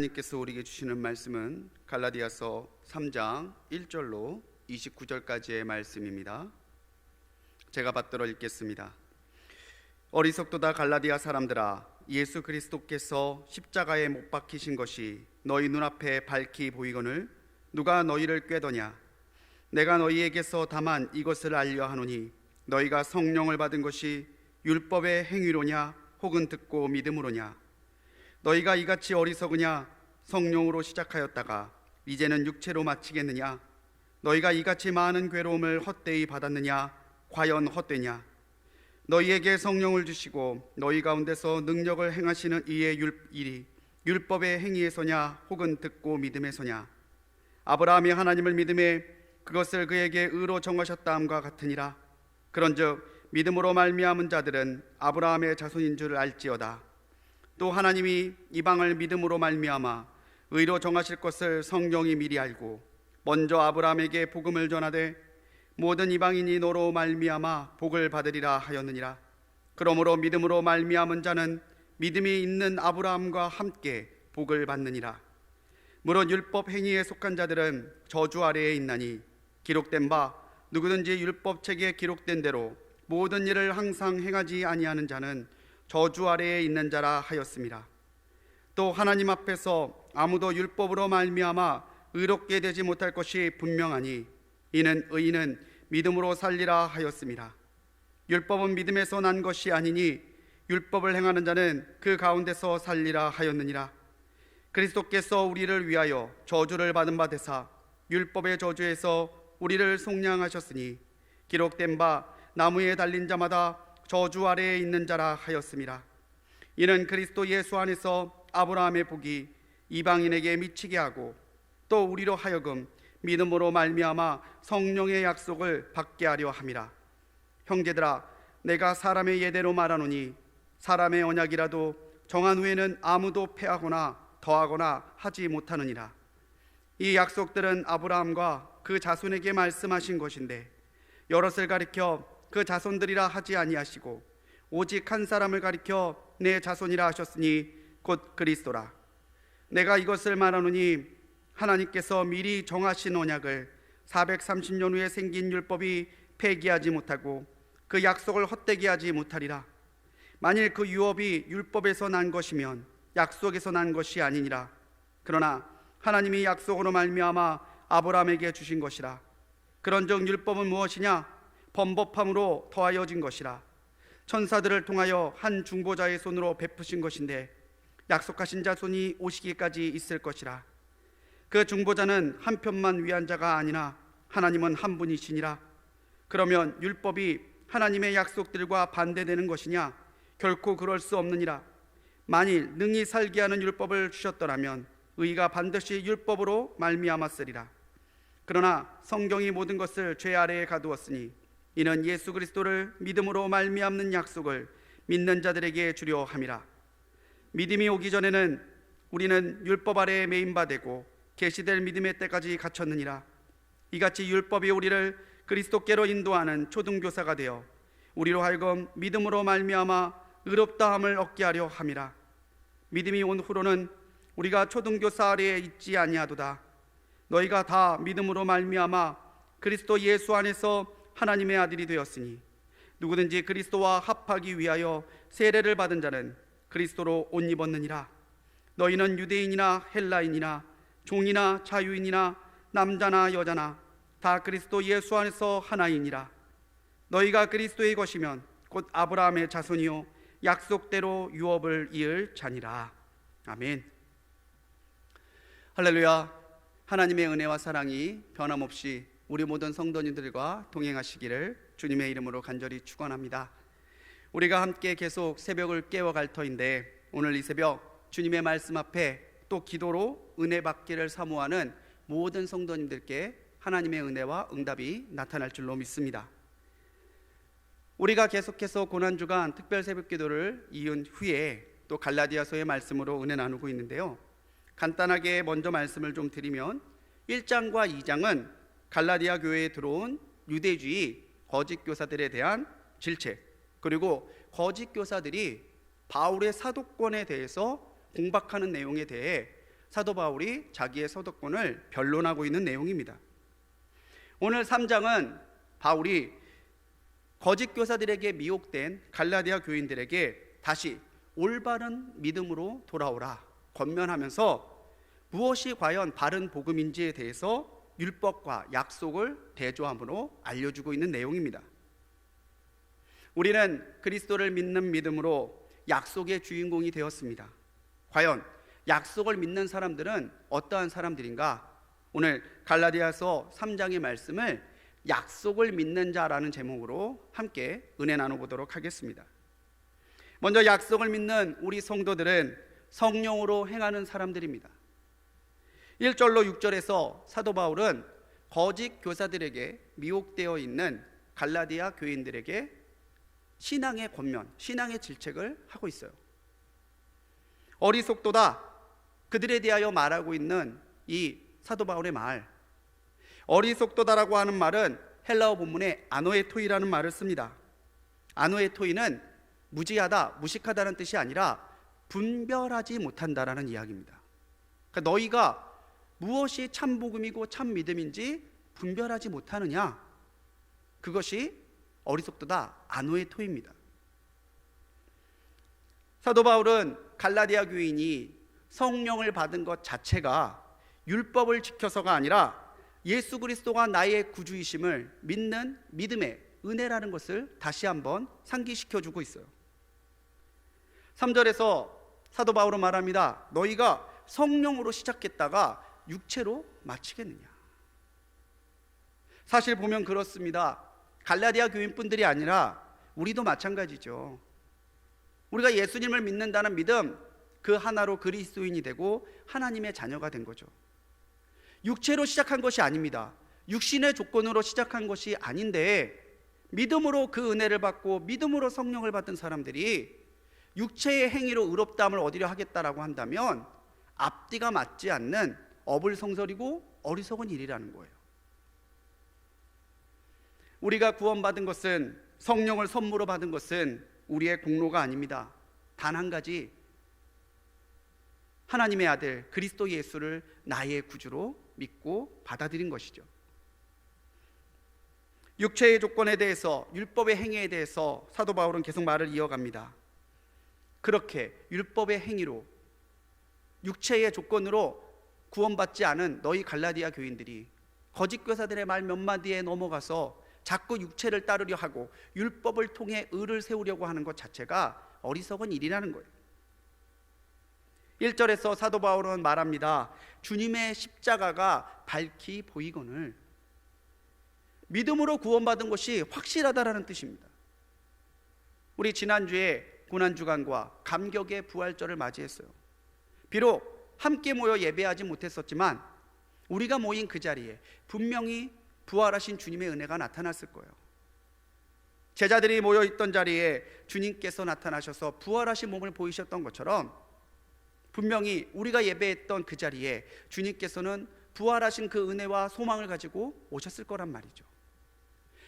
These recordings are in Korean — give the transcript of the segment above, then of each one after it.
하나님께서 우리에게 주시는 말씀은 갈라디아서 3장 1절로 29절까지의 말씀입니다. 제가 받들어 읽겠습니다. 어리석도다 갈라디아 사람들아, 예수 그리스도께서 십자가에 못 박히신 것이 너희 눈앞에 밝히 보이거늘 누가 너희를 꾀더냐? 내가 너희에게서 다만 이것을 알려 하노니 너희가 성령을 받은 것이 율법의 행위로냐 혹은 듣고 믿음으로냐? 너희가 이같이 어리석으냐? 성령으로 시작하였다가 이제는 육체로 마치겠느냐? 너희가 이같이 많은 괴로움을 헛되이 받았느냐? 과연 헛되냐? 너희에게 성령을 주시고 너희 가운데서 능력을 행하시는 이의 일이 율법의 행위에서냐 혹은 듣고 믿음에서냐? 아브라함이 하나님을 믿음에 그것을 그에게 의로 정하셨다 함과 같으니라. 그런즉 믿음으로 말미암은 자들은 아브라함의 자손인 줄 알지어다. 또 하나님이 이방을 믿음으로 말미암아 의로 정하실 것을 성경이 미리 알고 먼저 아브라함에게 복음을 전하되 모든 이방인이 너로 말미암아 복을 받으리라 하였느니라. 그러므로 믿음으로 말미암은 자는 믿음이 있는 아브라함과 함께 복을 받느니라. 물론 율법 행위에 속한 자들은 저주 아래에 있나니 기록된 바 누구든지 율법 책에 기록된 대로 모든 일을 항상 행하지 아니하는 자는 저주 아래에 있는 자라 하였습니다. 또 하나님 앞에서 아무도 율법으로 말미암아 의롭게 되지 못할 것이 분명하니 이는 의인은 믿음으로 살리라 하였습니다. 율법은 믿음에서 난 것이 아니니 율법을 행하는 자는 그 가운데서 살리라 하였느니라. 그리스도께서 우리를 위하여 저주를 받은 바 되사 율법의 저주에서 우리를 속량하셨으니 기록된 바 나무에 달린 자마다 저주 아래에 있는 자라 하였습니다. 이는 그리스도 예수 안에서 아브라함의 복이 이방인에게 미치게 하고 또 우리로 하여금 믿음으로 말미암아 성령의 약속을 받게 하려 함이라. 형제들아, 내가 사람의 예대로 말하노니 사람의 언약이라도 정한 후에는 아무도 폐하거나 더하거나 하지 못하느니라. 이 약속들은 아브라함과 그 자손에게 말씀하신 것인데 여럿을 가리켜 그 자손들이라 하지 아니하시고 오직 한 사람을 가리켜 내 자손이라 하셨으니 곧 그리스도라. 내가 이것을 말하노니 하나님께서 미리 정하신 언약을 430년 후에 생긴 율법이 폐기하지 못하고 그 약속을 헛되게 하지 못하리라. 만일 그 유업이 율법에서 난 것이면 약속에서 난 것이 아니니라. 그러나 하나님이 약속으로 말미암아 아브라함에게 주신 것이라. 그런즉 율법은 무엇이냐? 범법함으로 더하여진 것이라. 천사들을 통하여 한 중보자의 손으로 베푸신 것인데 약속하신 자손이 오시기까지 있을 것이라. 그 중보자는 한 편만 위한 자가 아니나 하나님은 한 분이시니라. 그러면 율법이 하나님의 약속들과 반대되는 것이냐? 결코 그럴 수 없느니라. 만일 능히 살게 하는 율법을 주셨더라면 의가 반드시 율법으로 말미암았으리라. 그러나 성경이 모든 것을 죄 아래에 가두었으니 이는 예수 그리스도를 믿음으로 말미암는 약속을 믿는 자들에게 주려 함이라. 믿음이 오기 전에는 우리는 율법 아래에 매인 바 되고 계시될 믿음의 때까지 갇혔느니라. 이같이 율법이 우리를 그리스도께로 인도하는 초등교사가 되어 우리로 하여금 믿음으로 말미암아 의롭다함을 얻게 하려 함이라. 믿음이 온 후로는 우리가 초등교사 아래에 있지 아니하도다. 너희가 다 믿음으로 말미암아 그리스도 예수 안에서 하나님의 아들이 되었으니 누구든지 그리스도와 합하기 위하여 세례를 받은 자는 그리스도로 옷 입었느니라. 너희는 유대인이나 헬라인이나 종이나 자유인이나 남자나 여자나 다 그리스도 예수 안에서 하나이니라. 너희가 그리스도의 것이면 곧 아브라함의 자손이요 약속대로 유업을 이을 자니라. 아멘. 할렐루야. 하나님의 은혜와 사랑이 변함없이 우리 모든 성도님들과 동행하시기를 주님의 이름으로 간절히 축원합니다. 우리가 함께 계속 새벽을 깨워갈 터인데 오늘 이 새벽 주님의 말씀 앞에 또 기도로 은혜 받기를 사모하는 모든 성도님들께 하나님의 은혜와 응답이 나타날 줄로 믿습니다. 우리가 계속해서 고난주간 특별 새벽 기도를 이은 후에 또 갈라디아서의 말씀으로 은혜 나누고 있는데요, 간단하게 먼저 말씀을 좀 드리면 1장과 2장은 갈라디아 교회에 들어온 유대주의 거짓 교사들에 대한 질책, 그리고 거짓 교사들이 바울의 사도권에 대해서 공박하는 내용에 대해 사도 바울이 자기의 서도권을 변론하고 있는 내용입니다. 오늘 3장은 바울이 거짓 교사들에게 미혹된 갈라디아 교인들에게 다시 올바른 믿음으로 돌아오라 권면하면서 무엇이 과연 바른 복음인지에 대해서 율법과 약속을 대조함으로 알려주고 있는 내용입니다. 우리는 그리스도를 믿는 믿음으로 약속의 주인공이 되었습니다. 과연 약속을 믿는 사람들은 어떠한 사람들인가? 오늘 갈라디아서 3장의 말씀을 약속을 믿는 자라는 제목으로 함께 은혜 나눠보도록 하겠습니다. 먼저 약속을 믿는 우리 성도들은 성령으로 행하는 사람들입니다. 1절로 6절에서 사도 바울은 거짓 교사들에게 미혹되어 있는 갈라디아 교인들에게 신앙의 권면, 신앙의 질책을 하고 있어요. 어리석도다, 그들에 대하여 말하고 있는 이 사도 바울의 말, 어리석도다라고 하는 말은 헬라어 본문에 아노에토이라는 말을 씁니다. 아노에토이는 무지하다, 무식하다는 뜻이 아니라 분별하지 못한다라는 이야기입니다. 그러니까 너희가 무엇이 참 복음이고 참 믿음인지 분별하지 못하느냐, 그것이 어리석도다, 아노에토이입니다. 사도 바울은 갈라디아 교인이 성령을 받은 것 자체가 율법을 지켜서가 아니라 예수 그리스도가 나의 구주이심을 믿는 믿음의 은혜라는 것을 다시 한번 상기시켜주고 있어요. 3절에서 사도 바울은 말합니다. 너희가 성령으로 시작했다가 육체로 마치겠느냐. 사실 보면 그렇습니다. 갈라디아 교인뿐들이 아니라 우리도 마찬가지죠. 우리가 예수님을 믿는다는 믿음, 그 하나로 그리스도인이 되고 하나님의 자녀가 된 거죠. 육체로 시작한 것이 아닙니다. 육신의 조건으로 시작한 것이 아닌데 믿음으로 그 은혜를 받고 믿음으로 성령을 받은 사람들이 육체의 행위로 의롭다함을 얻으려 하겠다라고 한다면 앞뒤가 맞지 않는 어불성설이고 어리석은 일이라는 거예요. 우리가 구원받은 것은, 성령을 선물로 받은 것은 우리의 공로가 아닙니다. 단 한 가지, 하나님의 아들 그리스도 예수를 나의 구주로 믿고 받아들인 것이죠. 육체의 조건에 대해서, 율법의 행위에 대해서 사도 바울은 계속 말을 이어갑니다. 그렇게 율법의 행위로, 육체의 조건으로 구원받지 않은 너희 갈라디아 교인들이 거짓 교사들의 말 몇 마디에 넘어가서 자꾸 육체를 따르려 하고 율법을 통해 의를 세우려고 하는 것 자체가 어리석은 일이라는 거예요. 1절에서 사도 바울은 말합니다. 주님의 십자가가 밝히 보이거늘, 믿음으로 구원받은 것이 확실하다라는 뜻입니다. 우리 지난주에 고난주간과 감격의 부활절을 맞이했어요. 비록 함께 모여 예배하지 못했었지만 우리가 모인 그 자리에 분명히 부활하신 주님의 은혜가 나타났을 거예요. 제자들이 모여있던 자리에 주님께서 나타나셔서 부활하신 몸을 보이셨던 것처럼 분명히 우리가 예배했던 그 자리에 주님께서는 부활하신 그 은혜와 소망을 가지고 오셨을 거란 말이죠.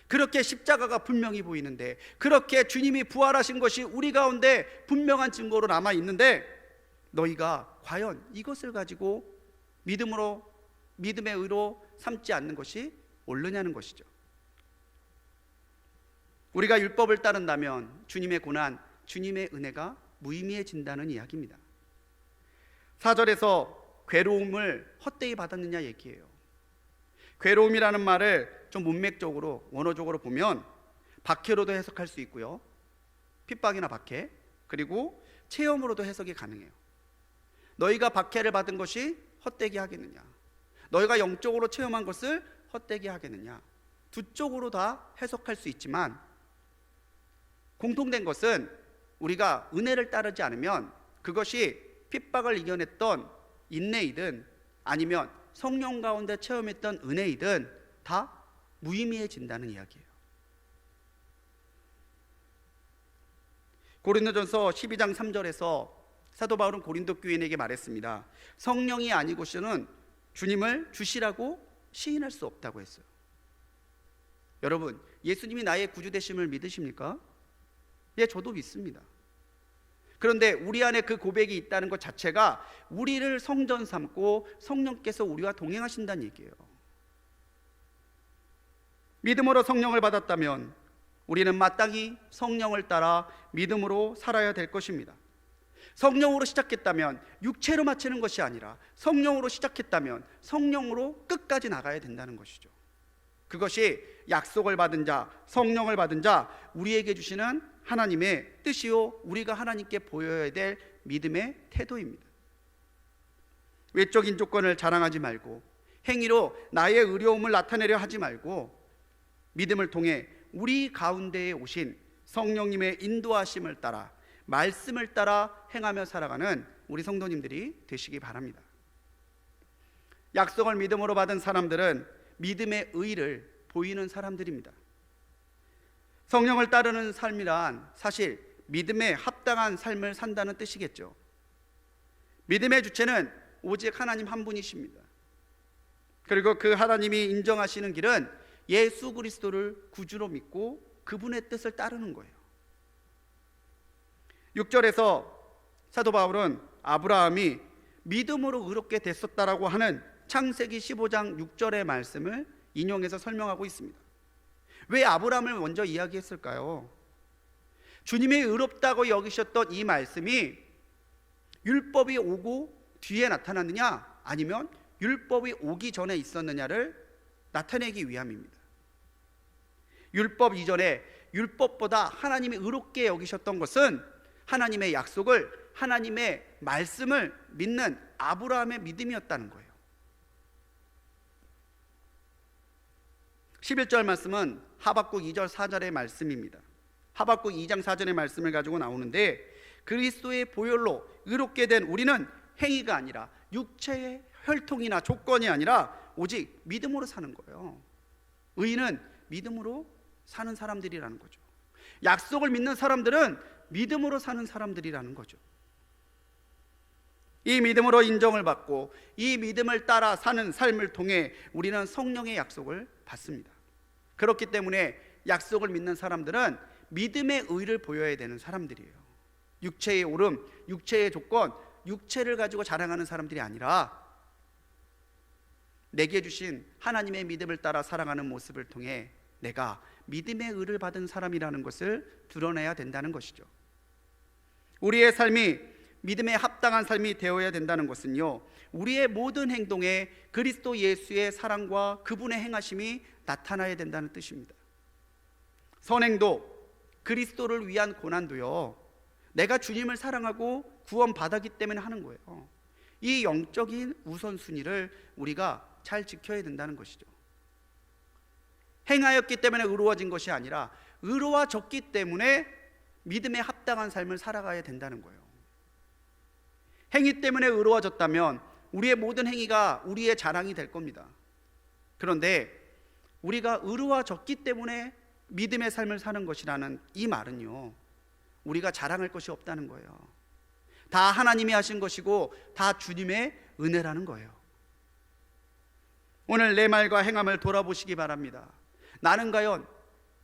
그렇게 십자가가 분명히 보이는데, 그렇게 주님이 부활하신 것이 우리 가운데 분명한 증거로 남아있는데 너희가 과연 이것을 가지고 믿음의 의로 삼지 않는 것이 옳느냐는 것이죠. 우리가 율법을 따른다면 주님의 고난, 주님의 은혜가 무의미해진다는 이야기입니다. 4절에서 괴로움을 헛되이 받았느냐 얘기해요. 괴로움이라는 말을 좀 문맥적으로, 원어적으로 보면 박해로도 해석할 수 있고요, 핍박이나 박해, 그리고 체험으로도 해석이 가능해요. 너희가 박해를 받은 것이 헛되게 하겠느냐, 너희가 영적으로 체험한 것을 헛되게 하겠느냐, 두 쪽으로 다 해석할 수 있지만 공통된 것은 우리가 은혜를 따르지 않으면 그것이 핍박을 이겨냈던 인내이든 아니면 성령 가운데 체험했던 은혜이든 다 무의미해진다는 이야기예요. 고린도전서 12장 3절에서 사도 바울은 고린도 교인에게 말했습니다. 성령이 아니고서는 주님을 주시라고 시인할 수 없다고 했어요. 여러분, 예수님이 나의 구주 되심을 믿으십니까? 예, 저도 믿습니다. 그런데 우리 안에 그 고백이 있다는 것 자체가 우리를 성전 삼고 성령께서 우리와 동행하신다는 얘기예요. 믿음으로 성령을 받았다면 우리는 마땅히 성령을 따라 믿음으로 살아야 될 것입니다. 성령으로 시작했다면 육체로 마치는 것이 아니라 성령으로 시작했다면 성령으로 끝까지 나가야 된다는 것이죠. 그것이 약속을 받은 자, 성령을 받은 자, 우리에게 주시는 하나님의 뜻이요, 우리가 하나님께 보여야 될 믿음의 태도입니다. 외적인 조건을 자랑하지 말고 행위로 나의 의로움을 나타내려 하지 말고 믿음을 통해 우리 가운데에 오신 성령님의 인도하심을 따라, 말씀을 따라 행하며 살아가는 우리 성도님들이 되시기 바랍니다. 약속을 믿음으로 받은 사람들은 믿음의 의를 보이는 사람들입니다. 성령을 따르는 삶이란 사실 믿음에 합당한 삶을 산다는 뜻이겠죠. 믿음의 주체는 오직 하나님 한 분이십니다. 그리고 그 하나님이 인정하시는 길은 예수 그리스도를 구주로 믿고 그분의 뜻을 따르는 거예요. 6절에서 사도 바울은 아브라함이 믿음으로 의롭게 됐었다라고 하는 창세기 15장 6절의 말씀을 인용해서 설명하고 있습니다. 왜 아브라함을 먼저 이야기했을까요? 주님이 의롭다고 여기셨던 이 말씀이 율법이 오고 뒤에 나타났느냐, 아니면 율법이 오기 전에 있었느냐를 나타내기 위함입니다. 율법 이전에 율법보다 하나님이 의롭게 여기셨던 것은 하나님의 약속을, 하나님의 말씀을 믿는 아브라함의 믿음이었다는 거예요. 11절 말씀은 하박국 2절 4절의 말씀입니다. 하박국 2장 4절의 말씀을 가지고 나오는데, 그리스도의 보혈로 의롭게 된 우리는 행위가 아니라 육체의 혈통이나 조건이 아니라 오직 믿음으로 사는 거예요. 의인은 믿음으로 사는 사람들이라는 거죠. 약속을 믿는 사람들은 믿음으로 사는 사람들이라는 거죠. 이 믿음으로 인정을 받고 이 믿음을 따라 사는 삶을 통해 우리는 성령의 약속을 받습니다. 그렇기 때문에 약속을 믿는 사람들은 믿음의 의를 보여야 되는 사람들이에요. 육체의 오름, 육체의 조건, 육체를 가지고 자랑하는 사람들이 아니라 내게 주신 하나님의 믿음을 따라 살아가는 모습을 통해 내가 믿음의 의를 받은 사람이라는 것을 드러내야 된다는 것이죠. 우리의 삶이 믿음에 합당한 삶이 되어야 된다는 것은요, 우리의 모든 행동에 그리스도 예수의 사랑과 그분의 행하심이 나타나야 된다는 뜻입니다. 선행도, 그리스도를 위한 고난도요, 내가 주님을 사랑하고 구원받았기 때문에 하는 거예요. 이 영적인 우선순위를 우리가 잘 지켜야 된다는 것이죠. 행하였기 때문에 의로워진 것이 아니라 의로워졌기 때문에 믿음에 합당한 삶을 살아가야 된다는 거예요. 행위 때문에 의로워졌다면 우리의 모든 행위가 우리의 자랑이 될 겁니다. 그런데 우리가 의로워졌기 때문에 믿음의 삶을 사는 것이라는 이 말은요, 우리가 자랑할 것이 없다는 거예요. 다 하나님이 하신 것이고 다 주님의 은혜라는 거예요. 오늘 내 말과 행함을 돌아보시기 바랍니다. 나는 과연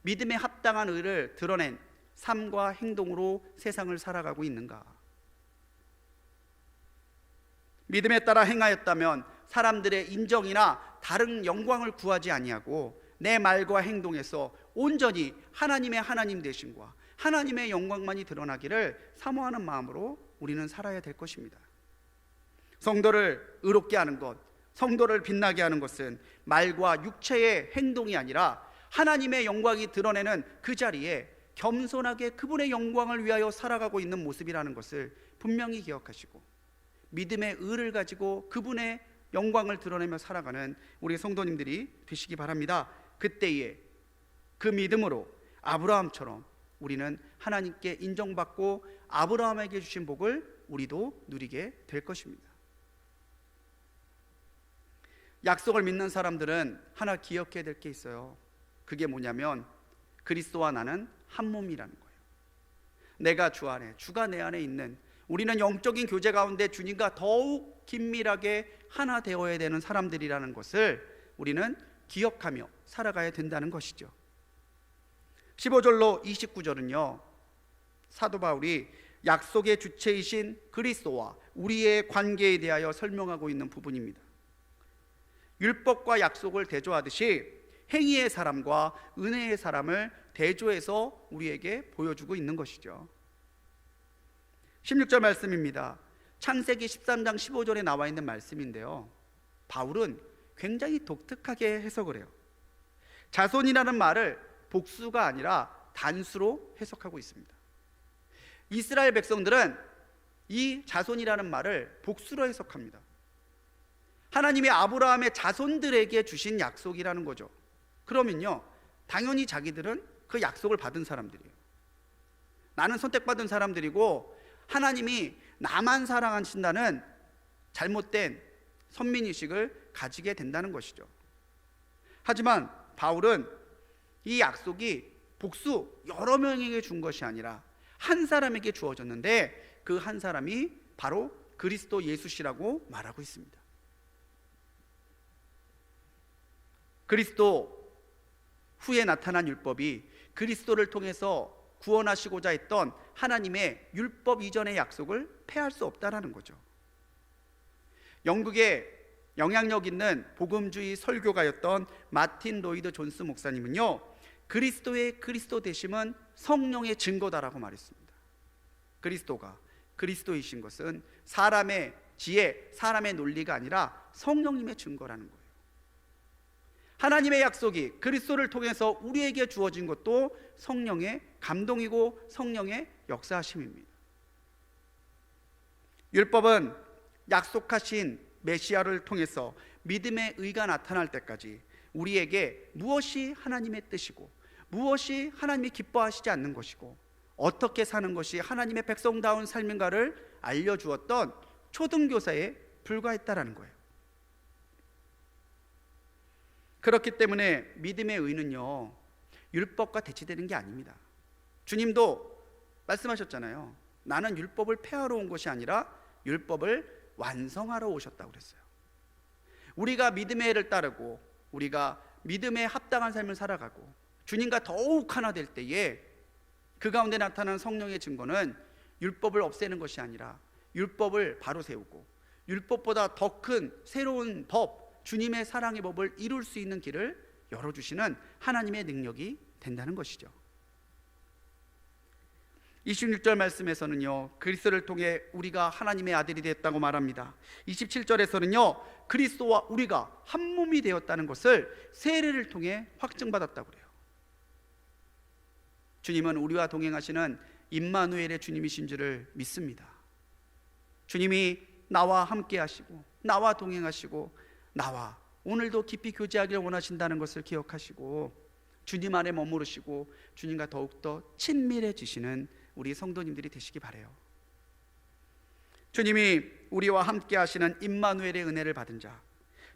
믿음에 합당한 의를 드러낸 삶과 행동으로 세상을 살아가고 있는가? 믿음에 따라 행하였다면 사람들의 인정이나 다른 영광을 구하지 아니하고 내 말과 행동에서 온전히 하나님의 하나님 되심과 하나님의 영광만이 드러나기를 사모하는 마음으로 우리는 살아야 될 것입니다. 성도를 의롭게 하는 것, 성도를 빛나게 하는 것은 말과 육체의 행동이 아니라 하나님의 영광이 드러내는 그 자리에 겸손하게 그분의 영광을 위하여 살아가고 있는 모습이라는 것을 분명히 기억하시고 믿음의 의를 가지고 그분의 영광을 드러내며 살아가는 우리 성도님들이 되시기 바랍니다. 그때에 그 믿음으로 아브라함처럼 우리는 하나님께 인정받고 아브라함에게 주신 복을 우리도 누리게 될 것입니다. 약속을 믿는 사람들은 하나 기억해야 될 게 있어요. 그게 뭐냐면 그리스도와 나는 한 몸이라는 거예요. 내가 주 안에, 주가 내 안에 있는, 우리는 영적인 교제 가운데 주님과 더욱 긴밀하게 하나 되어야 되는 사람들이라는 것을 우리는 기억하며 살아가야 된다는 것이죠. 15절로 29절은요, 사도 바울이 약속의 주체이신 그리스도와 우리의 관계에 대하여 설명하고 있는 부분입니다. 율법과 약속을 대조하듯이 행위의 사람과 은혜의 사람을 대조해서 우리에게 보여주고 있는 것이죠. 16절 말씀입니다. 창세기 13장 15절에 나와 있는 말씀인데요, 바울은 굉장히 독특하게 해석을 해요. 자손이라는 말을 복수가 아니라 단수로 해석하고 있습니다. 이스라엘 백성들은 이 자손이라는 말을 복수로 해석합니다. 하나님이 아브라함의 자손들에게 주신 약속이라는 거죠. 그러면요, 당연히 자기들은 그 약속을 받은 사람들이에요. 나는 선택받은 사람들이고 하나님이 나만 사랑하신다는 잘못된 선민의식을 가지게 된다는 것이죠. 하지만 바울은 이 약속이 복수 여러 명에게 준 것이 아니라 한 사람에게 주어졌는데 그 한 사람이 바로 그리스도 예수시라고 말하고 있습니다. 그리스도 후에 나타난 율법이 그리스도를 통해서 구원하시고자 했던 하나님의 율법 이전의 약속을 폐할 수 없다라는 거죠. 영국의 영향력 있는 복음주의 설교가였던 마틴 로이드 존스 목사님은요, 그리스도의 그리스도 되심은 성령의 증거다라고 말했습니다. 그리스도가 그리스도이신 것은 사람의 지혜, 사람의 논리가 아니라 성령님의 증거라는 거예요. 하나님의 약속이 그리스도를 통해서 우리에게 주어진 것도 성령의 감동이고 성령의 역사하심입니다. 율법은 약속하신 메시아를 통해서 믿음의 의가 나타날 때까지 우리에게 무엇이 하나님의 뜻이고 무엇이 하나님이 기뻐하시지 않는 것이고 어떻게 사는 것이 하나님의 백성다운 삶인가를 알려주었던 초등교사에 불과했다라는 거예요. 그렇기 때문에 믿음의 의는요, 율법과 대치되는 게 아닙니다. 주님도 말씀하셨잖아요. 나는 율법을 폐하러 온 것이 아니라 율법을 완성하러 오셨다고 그랬어요. 우리가 믿음의 의를 따르고 우리가 믿음에 합당한 삶을 살아가고 주님과 더욱 하나 될 때에 그 가운데 나타나는 성령의 증거는 율법을 없애는 것이 아니라 율법을 바로 세우고 율법보다 더 큰 새로운 법, 주님의 사랑의 법을 이룰 수 있는 길을 열어주시는 하나님의 능력이 된다는 것이죠. 26절 말씀에서는요, 그리스도를 통해 우리가 하나님의 아들이 되었다고 말합니다. 27절에서는요, 그리스도와 우리가 한 몸이 되었다는 것을 세례를 통해 확증받았다고 그래요. 주님은 우리와 동행하시는 임마누엘의 주님이신 줄을 믿습니다. 주님이 나와 함께 하시고 나와 동행하시고 나와 오늘도 깊이 교제하기를 원하신다는 것을 기억하시고 주님 안에 머무르시고 주님과 더욱더 친밀해지시는 우리 성도님들이 되시기 바라요. 주님이 우리와 함께 하시는 임마누엘의 은혜를 받은 자,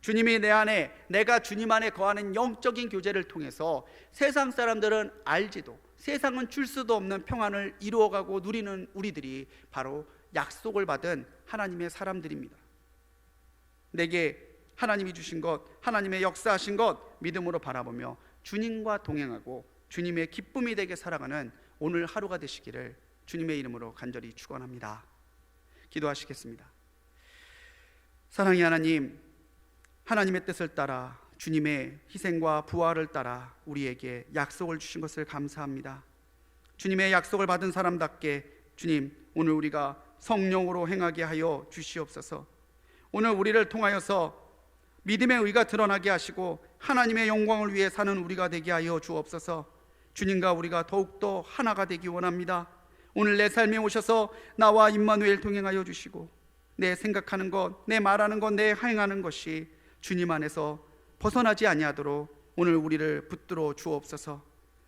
주님이 내 안에, 내가 주님 안에 거하는 영적인 교제를 통해서 세상 사람들은 알지도 세상은 줄 수도 없는 평안을 이루어가고 누리는 우리들이 바로 약속을 받은 하나님의 사람들입니다. 내게 하나님이 주신 것, 하나님의 역사하신 것 믿음으로 바라보며 주님과 동행하고 주님의 기쁨이 되게 살아가는 오늘 하루가 되시기를 주님의 이름으로 간절히 축원합니다. 기도하시겠습니다. 사랑의 하나님, 하나님의 뜻을 따라 주님의 희생과 부활을 따라 우리에게 약속을 주신 것을 감사합니다. 주님의 약속을 받은 사람답게 주님, 오늘 우리가 성령으로 행하게 하여 주시옵소서. 오늘 우리를 통하여서 믿음의 의가 드러나게 하시고 하나님의 영광을 위해 사는 우리가 되게 하여 주옵소서. 주님과 우리가 더욱더 하나가 되기 원합니다. 오늘 내 삶에 오셔서 나와 임마누엘 동행하여 주시고 내 생각하는 것, 내 말하는 것, 내 행하는 것이 주님 안에서 벗어나지 아니하도록 오늘 우리를 붙들어 주옵소서.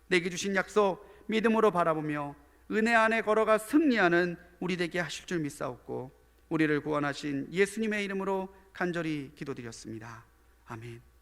내게 주신 약속 믿음으로 바라보며 은혜 안에 걸어가 승리하는 우리 되게 하실 줄 믿사옵고 우리를 구원하신 예수님의 이름으로 간절히 기도드렸습니다. 아멘.